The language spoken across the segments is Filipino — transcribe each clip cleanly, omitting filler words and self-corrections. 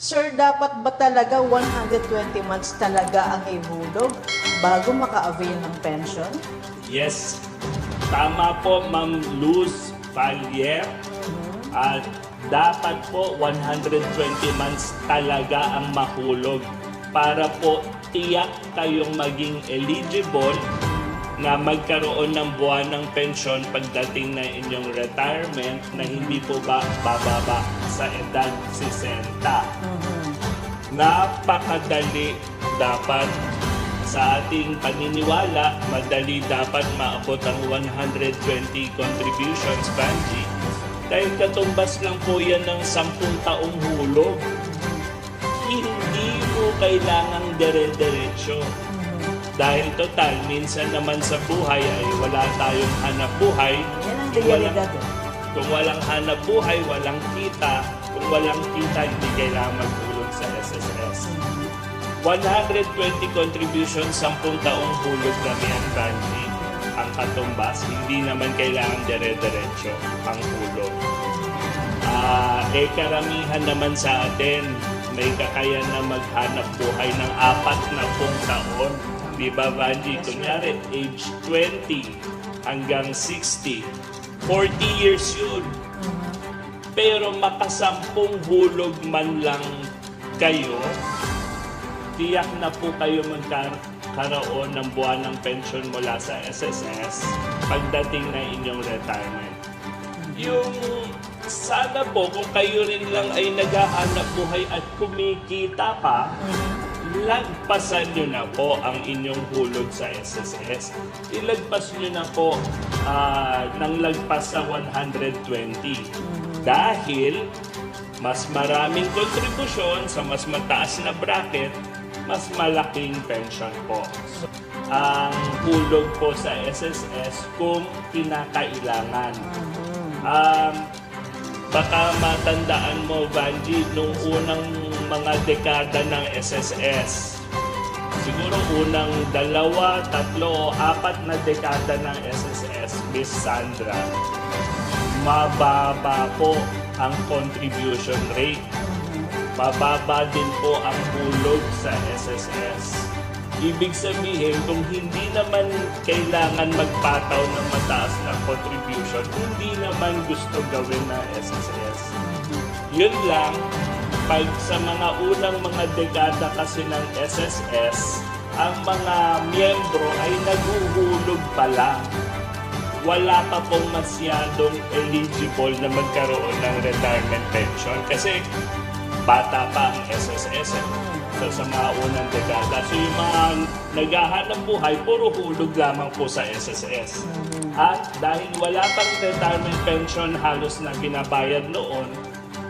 Sir, dapat ba talaga 120 months talaga ang ihulog bago maka-avail ng pension? Yes, tama po Ma'am Luz Valier. At dapat po 120 months talaga ang mahulog para po tiyak kayong maging eligible na magkaroon ng buwan ng pensyon pagdating na inyong retirement na hindi po ba bababa sa edad 60. Napakadali dapat sa ating paniniwala, madali dapat maabot ang 120 contributions, Banji. Dahil katumbas lang po yan ng 10 taong hulog. Hindi mo kailangang dire-diretso. Dahil total, minsan naman sa buhay ay wala tayong hanap buhay. Yan ang realidad. Kung walang hanap buhay, walang kita. Kung walang kita, hindi kailangan maghulog sa SSS. 120 contributions, 10 taong hulog lang yan, Banji. Ang katumbas, hindi naman kailangan dire-diretso ang hulog. Karamihan naman sa atin, may kakayan na maghanap buhay ng 40 taon. Di ba, Banji? Kunyari, age 20 hanggang 60. 40 years yun. Pero makasampung hulog man lang kayo, tiyak na po kayo magkaroon ng buwan ng pension mula sa SSS pagdating na inyong retirement. Yung sana po kung kayo rin lang ay naghahanap buhay at kumikita pa, lagpasan nyo na po ang inyong hulog sa SSS. Ilagpas nyo na po ng lagpas sa 120. Dahil mas maraming kontribusyon sa mas mataas na bracket, mas malaking pension po. So, ang hulog po sa SSS kung kinakailangan. Baka matandaan mo, Banji, nung unang mga dekada ng SSS. Siguro unang 2, 3 o 4 na dekada ng SSS, Miss Sandra, mababa po ang contribution rate. Mababa din po ang hulog sa SSS. Ibig sabihin, kung hindi naman kailangan magpataw ng mataas na contribution, hindi naman gusto gawin na SSS. Yun lang, pag sa mga unang mga dekada kasi ng SSS, ang mga miyembro ay naguhulog pa lang. Wala pa pong masyadong eligible na magkaroon ng retirement pension kasi bata pa ang SSS. So, sa mga unang dekada. So, yung mga naghahanap buhay, puro hulog lamang po sa SSS. At dahil wala pang retirement pension halos na binabayad noon,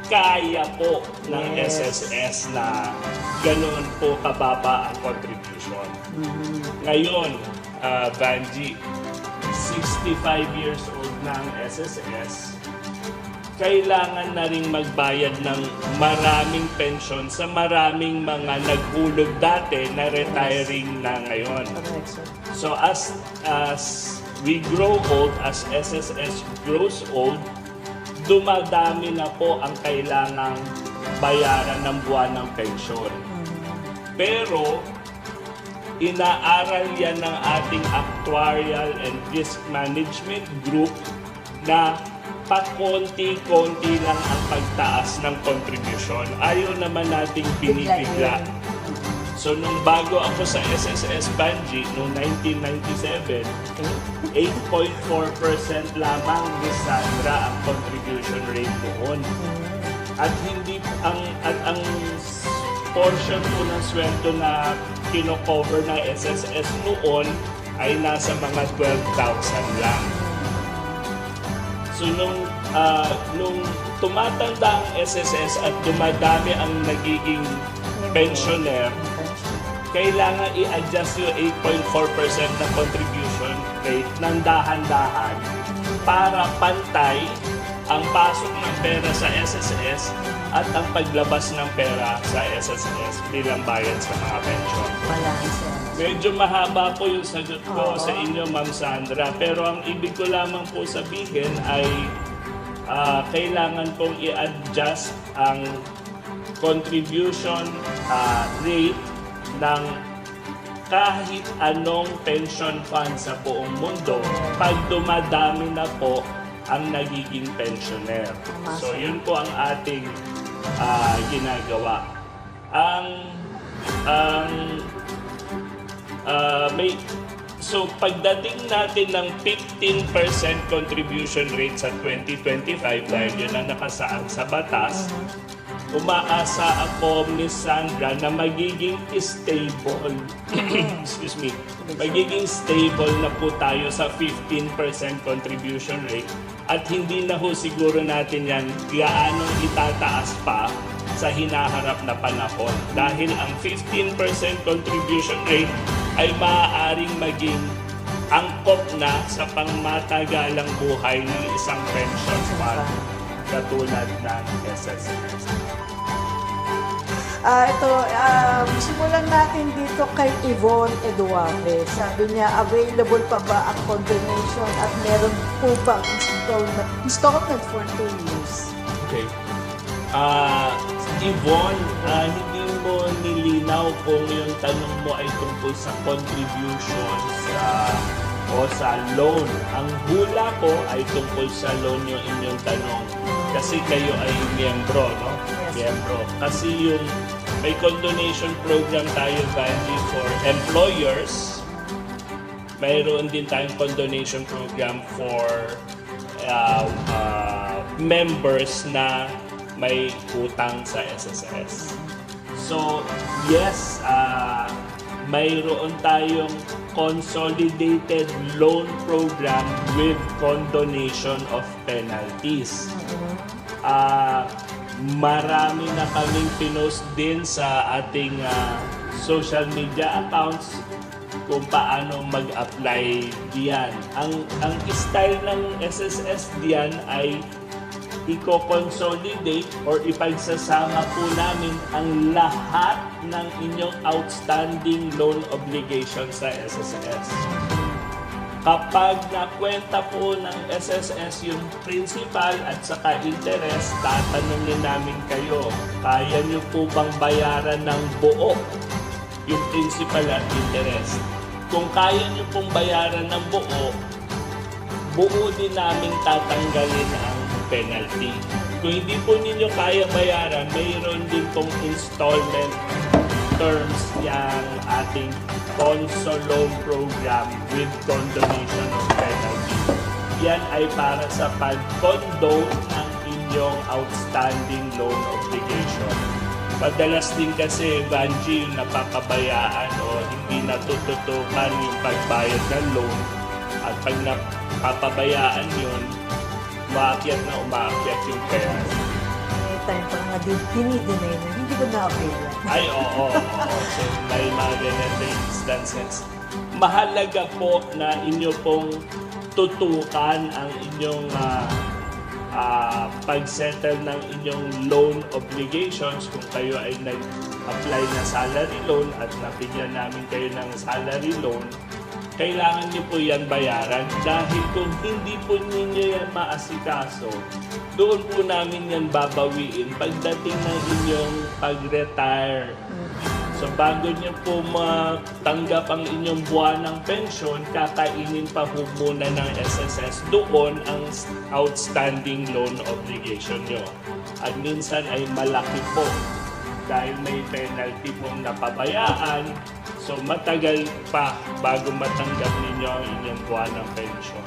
kaya po ng SSS na ganoon po kababa ang contribution. Ngayon, Banji, 65 years old na ang SSS, kailangan na rin magbayad ng maraming pensyon sa maraming mga naghulog dati na retiring na ngayon. So as we grow old, as SSS grows old, dumadami na po ang kailangang bayaran ng buwan ng pensyon. Pero inaaral yan ng ating actuarial and risk management group na pakonti-konti lang ang pagtaas ng contribution. Ayaw naman nating pinipigla. So, nung bago ako sa SSS Banji, noong 1997, 8.4% lamang ni Sandra ang contribution rate noon. At ang portion po ng sweldo na kino-cover ng SSS noon ay nasa mga 12,000 lang. So nung tumatanda ang SSS at dumadami ang nagiging pensioner, kailangan i-adjust yung 8.4% na contribution rate ng dahan-dahan para pantay ang pasok ng pera sa SSS at ang paglabas ng pera sa SSS bilang bayad sa mga pension. Medyo mahaba po yung sagot ko sa inyo, Ma'am Sandra. Pero ang ibig ko lamang po sabihin ay kailangan pong i-adjust ang contribution rate ng kahit anong pension fund sa buong mundo pag dumadami na po ang nagiging pensioner. So yun po ang ating ginagawa. So pagdating natin ng 15% contribution rate sa 2025 dahil yun ang nakasaad sa batas, umaasa ako, Miss Sandra, na magiging stable. Excuse me. Magiging stable na po tayo sa 15% contribution rate at hindi na ho siguro natin yan gaanong itataas pa sa hinaharap na panahon dahil ang 15% contribution rate ay maaaring maging angkop na sa pangmatagalang buhay ng isang pension fund katulad ng SSS. Simulan natin dito kay Yvonne Eduardo. Sabi niya, available pa ba ang condonation at meron po ba installment for 2 years? Okay. Yvonne, hindi mo nilinaw kung yung tanong mo ay tungkol sa contribution sa loan. Ang hula ko ay tungkol sa loan yung inyong tanong. Kasi kayo ay miyembro, no? Yes. Miyembro. Kasi yung may condonation program tayo, Vanji, for employers. Mayroon din tayong condonation program for members na may utang sa SSS. So, yes, mayroon tayong consolidated loan program with condonation of penalties. Marami na kaming pinost din sa ating social media accounts kung paano mag-apply diyan. Ang style ng SSS diyan ay i-consolidate or ipagsasama po namin ang lahat ng inyong outstanding loan obligation sa SSS. Kapag nakwenta po ng SSS yung principal at saka interest, tatanungin namin kayo, kaya nyo po bang bayaran ng buo yung principal at interest? Kung kaya nyo pong bayaran ng buo, buo din namin tatanggalin ang penalty. Kung hindi po ninyo kaya bayaran, mayroon din pong installment terms yung ating Conso loan program with condonation of penalty. Yan ay para sa pag-condone ng inyong outstanding loan obligation. Madalas din kasi, Vanji, yung napapabayaan o hindi natututukan yung pagbayad ng loan at pag napapabayaan yun, umaakyat yung pera. May time pa nga dinideny na hindi ko na-avail. Ay, oo. So, may mga ganyan na instances. Mahalaga po na inyo pong tutukan ang inyong pag-settle ng inyong loan obligations kung kayo ay nag-apply na salary loan at nabigyan namin kayo ng salary loan. Kailangan niyo po yan bayaran dahil kung hindi po ninyo yan maasikaso, doon po namin yan babawiin pagdating ng inyong pag-retire. So bago niyo po matanggap ang inyong buwan ng pension, kakainin pa po muna ng SSS doon ang outstanding loan obligation niyo. At minsan ay malaki po dahil may penalty pong napabayaan. So matagal pa bago matanggap ninyo ang inyong buwan ng pension.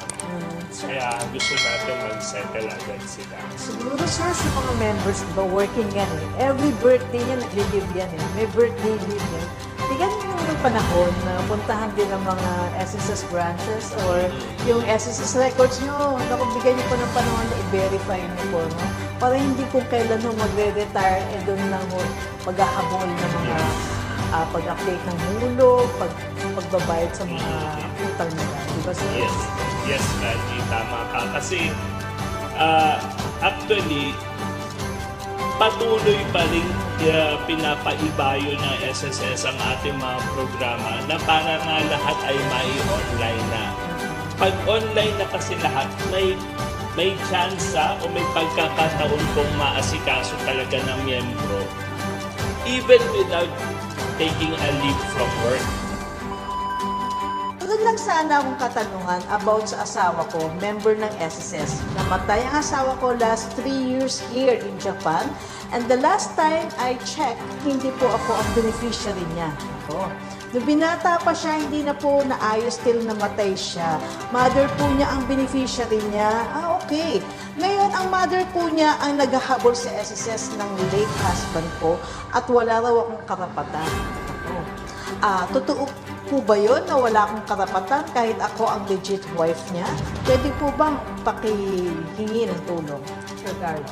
Kaya gusto natin mag-settle agad sila. Siguro sir, sa mga members, diba, working yan eh. Every birthday niya, nag-live yan eh. May birthday leave yan. Bigyan niyo naman ng panahon na puntahan din ang mga SSS branches or yung SSS records niyo. Bigyan niyo po ng panahon na i-verify niyo po. No? Para hindi kung kailan mo magre-retire, doon lang mo maghahabol ng mga pag-update ng hulog, pagbabayad sa mga utang nila. Diba sir? Yes, Maggie, tama ka. Kasi actually, patuloy pa rin pinapaibayo ng SSS ang ating mga programa na para nga lahat ay mai-online na. Pag online na kasi lahat, may tsansa o may pagkakataon kung maasikaso talaga ng miyembro even without taking a leave from work. Doon lang sana akong katanungan about sa asawa ko, member ng SSS. Namatay ang asawa ko last 3 years here in Japan. And the last time I checked, hindi po ako ang beneficiary niya. Ako. Nung binata pa siya, hindi na po naayos till namatay siya. Mother po niya ang beneficiary niya. Okay. Ngayon, ang mother po niya ang naghahabol sa SSS ng late husband ko at wala raw akong karapatan. Ako. Totoo po ba yun na wala akong karapatan kahit ako ang legit wife niya? Pwede po bang pakihingi ng tulong? Sir Carlo.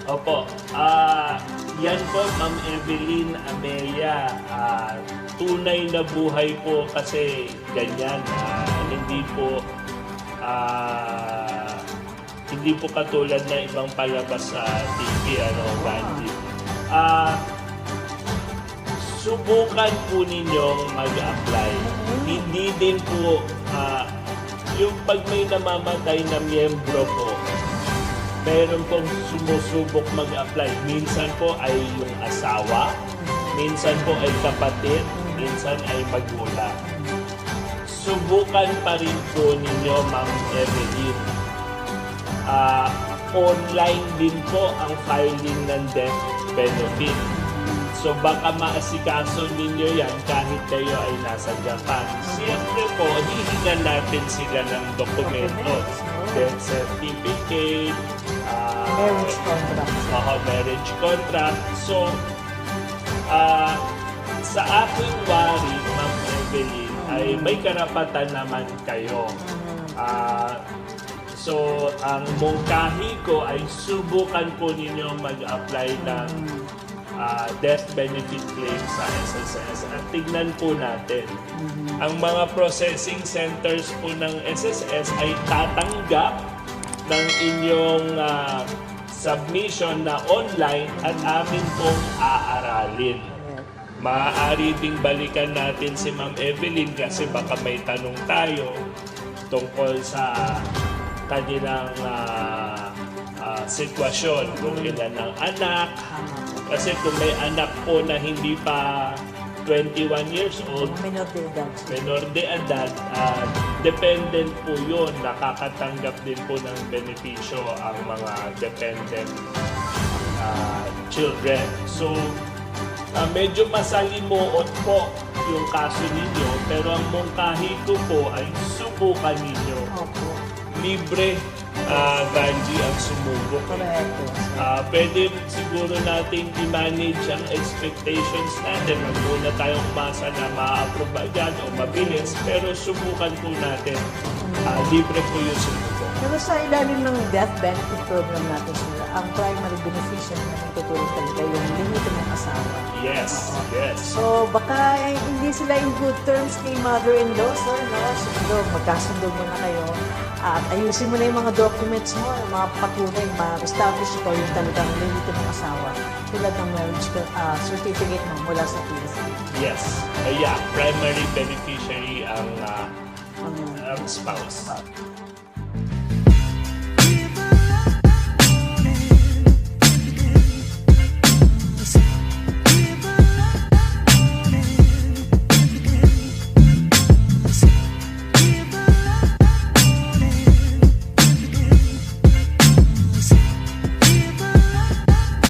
Opo. Yan po, Ma'am Evelyn Amelia. Tunay na buhay po kasi ganyan. Hindi po katulad na ibang palabas sa TV, Gandhi. Subukan po ninyong mag-apply. Hindi din po, yung pag may namamatay na miyembro po, meron pong sumusubok mag-apply. Minsan po ay yung asawa, minsan po ay kapatid, minsan ay magulang. Subukan pa rin po ninyo, Ma'am Evelyn. Online din po ang filing ng death benefit. So baka maasikaso ninyo yan kahit kayo ay nasa Japan. Siyempre po, hihingan natin sila ng dokumento. Death certificate, Marriage contract. Marriage contract. So, sa aking wari, Ma'am Evelyn, ay may karapatan naman kayo. So, ang mungkahi ko ay subukan po ninyo mag-apply ng death benefit claim sa SSS at tignan po natin. Ang mga processing centers po ng SSS ay tatanggap ng inyong submission na online at amin pong aaralin. Maaari ding balikan natin si Ma'am Evelyn kasi baka may tanong tayo tungkol sa kanilang sitwasyon, kung ilan ang anak. Kasi kung may anak po na hindi pa 21 years old, menor de edad, dependent po yun, nakakatanggap din po ng benepisyo ang mga dependent children. So, medyo masalimuot po yung kaso ninyo, pero ang mungkahi ko po ay subukan ninyo. Libre, Ganji, ang sumubok. Pwede siguro natin i-manage ang expectations natin. Huwag muna tayong umasa na ma-approve agad o mabilis, pero subukan po natin. Libre po yung sumubok. Pero sa ilalim ng death benefit program natin sila, ang primary beneficiary na tutulong talaga yung limito ng asawa. Yes, yes. So, baka hindi sila in good terms kay mother-in-law, sir, no? Siguro, magkasundo muna kayo. At ayusin mo na yung mga documents mo, yung mga patunay, ma-establish ito yung talagang limito ng asawa. Tulad ng marriage certificate mo mula sa PSA. Yes. Yeah, primary beneficiary ang spouse.